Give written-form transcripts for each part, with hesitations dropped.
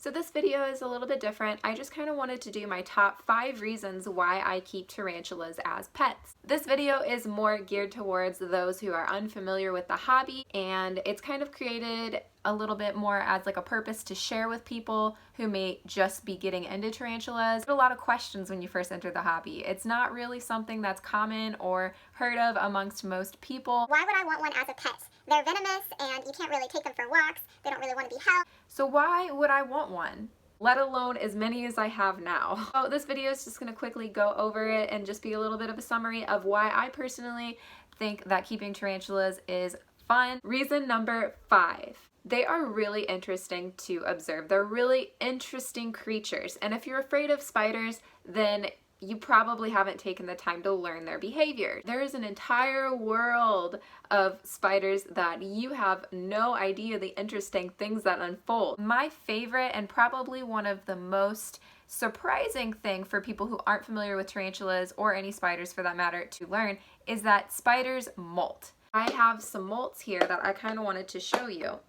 So this video is a little bit different. I just kind of wanted to do my top 5 reasons why I keep tarantulas as pets. This video is more geared towards those who are unfamiliar with the hobby, and it's kind of created a little bit more as like a purpose to share with people who may just be getting into tarantulas. A lot of questions when you first enter the hobby. It's not really something that's common or heard of amongst most people. Why would I want one as a pet? They're venomous and you can't really take them for walks. They don't really want to be held. So why would I want one? Let alone as many as I have now. So this video is just going to quickly go over it and just be a little bit of a summary of why I personally think that keeping tarantulas is fun. Reason number 5. They are really interesting to observe. They're really interesting creatures. And if you're afraid of spiders, then you probably haven't taken the time to learn their behavior. There is an entire world of spiders that you have no idea the interesting things that unfold. My favorite and probably one of the most surprising thing for people who aren't familiar with tarantulas or any spiders for that matter to learn is that spiders molt. I have some molts here that I kind of wanted to show you.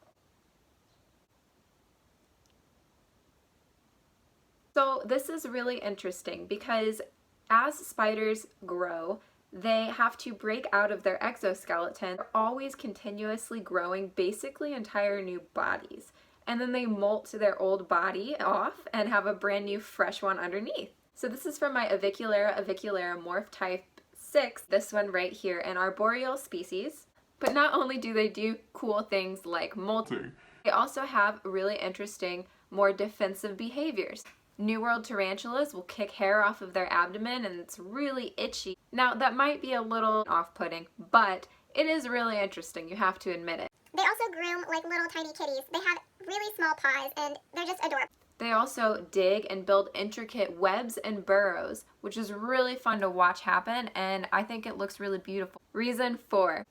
So this is really interesting because as spiders grow, they have to break out of their exoskeleton. They're always continuously growing basically entire new bodies. And then they molt their old body off and have a brand new fresh one underneath. So this is from my avicularia morph type 6, this one right here, an arboreal species. But not only do they do cool things like molting, they also have really interesting, more defensive behaviors. New World tarantulas will kick hair off of their abdomen and it's really itchy. Now that might be a little off-putting, but it is really interesting, you have to admit it. They also groom like little tiny kitties. They have really small paws and they're just adorable. They also dig and build intricate webs and burrows, which is really fun to watch happen, and I think it looks really beautiful. Reason 4.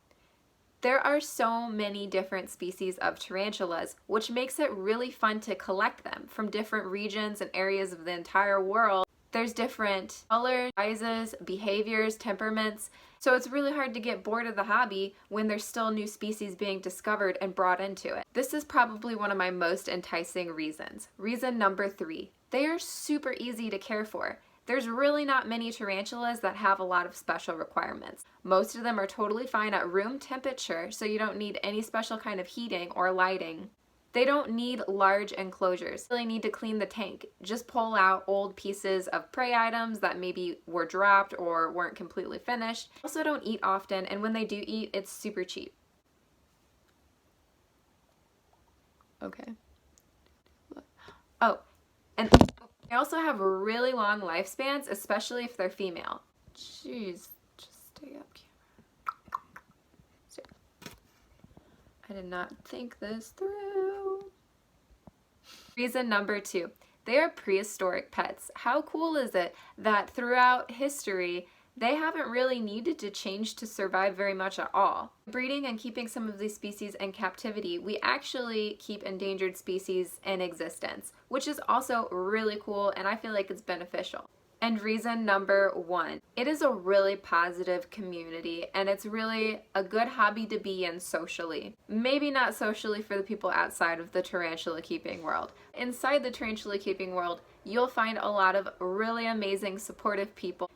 There are so many different species of tarantulas, which makes it really fun to collect them from different regions and areas of the entire world. There's different colors, sizes, behaviors, temperaments, so it's really hard to get bored of the hobby when there's still new species being discovered and brought into it. This is probably one of my most enticing reasons. Reason number 3. They are super easy to care for. There's really not many tarantulas that have a lot of special requirements. Most of them are totally fine at room temperature, so you don't need any special kind of heating or lighting. They don't need large enclosures. You really need to clean the tank. Just pull out old pieces of prey items that maybe were dropped or weren't completely finished. Also don't eat often, and when they do eat, it's super cheap. Okay. Oh, and they also have really long lifespans, especially if they're female. Jeez, just stay up, camera. I did not think this through. Reason number 2. They are prehistoric pets. How cool is it that throughout history, they haven't really needed to change to survive very much at all. Breeding and keeping some of these species in captivity, we actually keep endangered species in existence, which is also really cool and I feel like it's beneficial. And reason number 1, it is a really positive community and it's really a good hobby to be in socially. Maybe not socially for the people outside of the tarantula keeping world. Inside the tarantula keeping world, you'll find a lot of really amazing supportive people.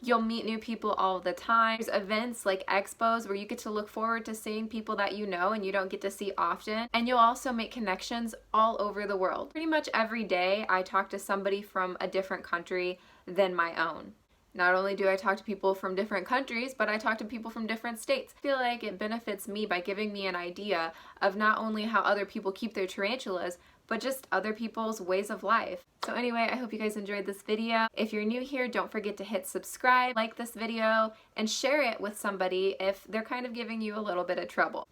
You'll meet new people all the time. There's events like expos where you get to look forward to seeing people that you know and you don't get to see often. And you'll also make connections all over the world. Pretty much every day I talk to somebody from a different country than my own. Not only do I talk to people from different countries, but I talk to people from different states. I feel like it benefits me by giving me an idea of not only how other people keep their tarantulas, but just other people's ways of life. So anyway, I hope you guys enjoyed this video. If you're new here, don't forget to hit subscribe, like this video, and share it with somebody if they're kind of giving you a little bit of trouble.